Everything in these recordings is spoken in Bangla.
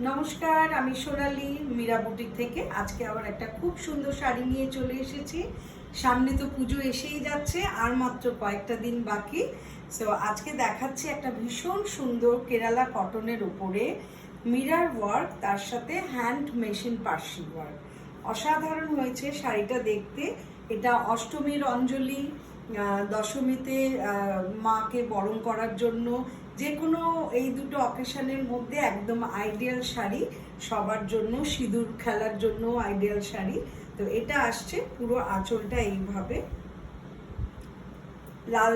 নমস্কার, আমি সোনালি মীরা বুটিক থেকে। আজকে আবার একটা খুব সুন্দর শাড়ি নিয়ে চলে এসেছি। সামনে তো পুজো এসেই যাচ্ছে, আর মাত্র কয়েকটা দিন বাকি। সো আজকে দেখাচ্ছি একটা ভীষণ সুন্দর কেরালা কটনের উপরে মিরর ওয়ার্ক, তার সাথে হ্যান্ড মেশিন পার্সি ওয়ার্ক। অসাধারণ হয়েছে শাড়িটা দেখতে। এটা অষ্টমীর অঞ্জলি, দশমীতে মাকে বরণ করার জন্য, যে কোনো এই দুটো অকেশনের মধ্যে একদম আইডিয়াল শাড়ি। সবার জন্য, সিঁদুর খেলার জন্য আইডিয়াল শাড়ি। তো এটা আসছে পুরো আঁচলটা এইভাবে লাল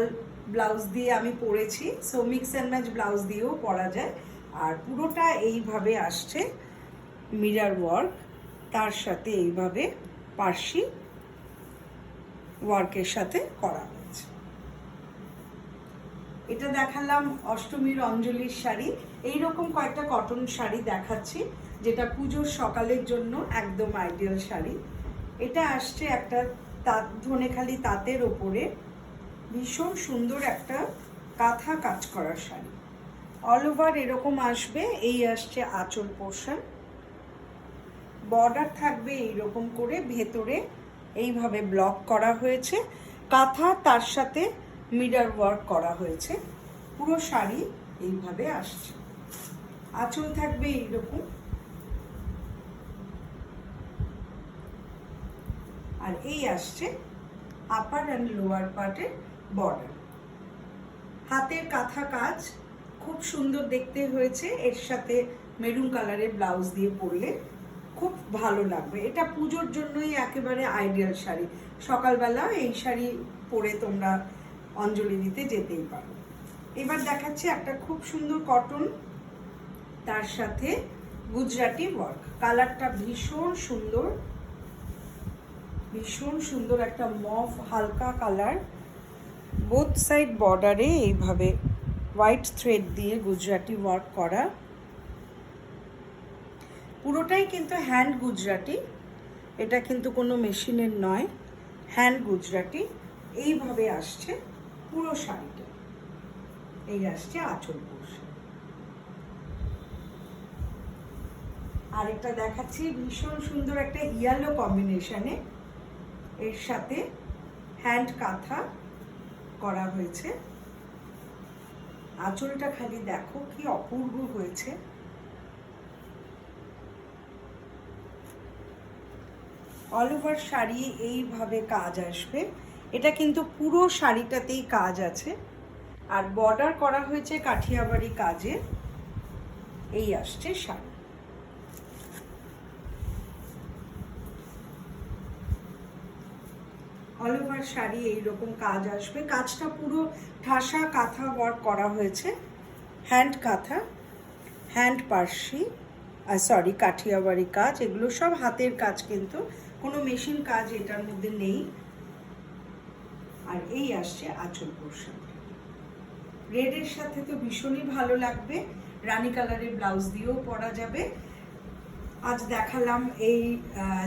ব্লাউজ দিয়ে আমি পরেছি। So mix and match blouse দিয়েও পরা যায়। আর পুরোটা এইভাবে আসছে মিরর ওয়ার্ক, তার সাথে এইভাবে পার্সি ওয়ার্কের সাথে করা হয়েছে। এটা দেখালাম অষ্টমীর অঞ্জলির শাড়ি। এইরকম কয়েকটা কটন শাড়ি দেখাচ্ছি, যেটা পুজোর সকালের জন্য একদম আইডিয়াল শাড়ি। এটা আসছে একটা ধনেখালি তাঁতের ওপরে ভীষণ সুন্দর একটা কাঁথা কাজ করার শাড়ি। অল ওভার এরকম আসবে। এই আসছে আঁচল পোর্শন, বর্ডার থাকবে এইরকম করে, ভেতরে এইভাবে ব্লক করা হয়েছে কাঁথা, তার সাথে মিরর ওয়ার্ক করা হয়েছে। পুরো শাড়ি এইভাবে আসছে। আঁচল থাকবে এইরকম, আর এই আসছে আপার অ্যান্ড লোয়ার পার্টের বর্ডার। হাতের কাঁথা কাজ খুব সুন্দর দেখতে হয়েছে। এর সাথে মেরুন কালারের ব্লাউজ দিয়ে পরলে খুব ভালো লাগবে। এটা পুজোর জন্যই একেবারে আইডিয়াল শাড়ি। সকালবেলা এই শাড়ি পরে তোমরা অঞ্জলি দিতে যেতেই পারো। এবার দেখাচ্ছি একটা খুব সুন্দর কটন, তার সাথে গুজরাটি ওয়ার্ক। কালারটা ভীষণ সুন্দর, ভীষণ সুন্দর একটা মভ হালকা কালার। বোথ সাইড বর্ডারে এইভাবে হোয়াইট থ্রেড দিয়ে গুজরাটি ওয়ার্ক করা। পুরোটাই কিন্তু হ্যান্ড গুজরাটি, এটা কিন্তু কোনো মেশিনের নয়, হ্যান্ড গুজরাটি। এইভাবে আসছে পুরো শাড়িটা। এই আসছে আঁচল পোর্শন। আরেকটা দেখাচ্ছি ভীষণ সুন্দর একটা ইয়েলো কম্বিনেশনে, এর সাথে হ্যান্ড কাঁথা করা হয়েছে। আঁচলটা খালি দেখো কি অপূর্ব হয়েছে। অল ওভার শাড়ি এইভাবে কাজ আসবে। এটা কিন্তু পুরো শাড়িটাতেই কাজ আছে, আর বর্ডার করা হয়েছে কাঠিয়াবাড়ি কাজে। এই আসছে শাড়ি। অল ওভার শাড়ি এইরকম কাজ আসবে। কাজটা পুরো ঠাসা কাঁথা ওয়ার্ক করা হয়েছে, হ্যান্ড কাঁথা, হ্যান্ড পার্সি, সরি কাঠিয়াবাড়ি কাজ। এগুলো সব হাতের কাজ, কিন্তু কোনো মেশিন কাজ এটার মধ্যে নেই। আর এই আসছে আঁচল পোর্শন। রেডের সাথে তো ভীষণই ভালো লাগবে, রানী কালারের ব্লাউজ দিয়েও পরা যাবে। আজ দেখালাম এই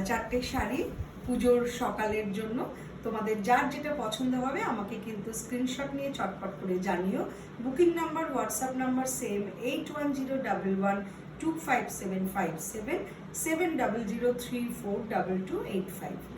চারটে শাড়ি পুজোর সকালের জন্য। তোমাদের যার যেটা পছন্দ হবে আমাকে কিন্তু স্ক্রিনশট নিয়ে চটপট করে জানিও। Booking number, WhatsApp number same, 8101125757 7003422285।